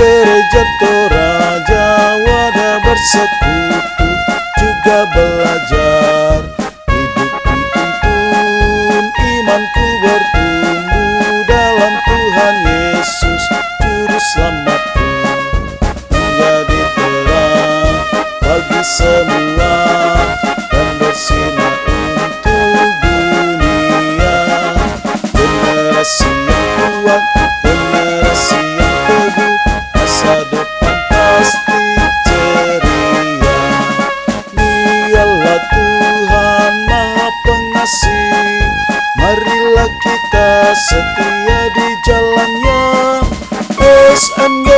gereja Toraja wadah bersekutu, juga belajar hidup dituntun, imanku bertumbuh dalam Tuhan Yesus Juru Selamatku, menjadi terang bagi semua dan bersinar untuk dunia. Generasi yang kuat, generasi yang teguh, masa depan pasti ceria. Dialah Tuhan Maha Pengasih, marilah kita setia di jalannya. SMG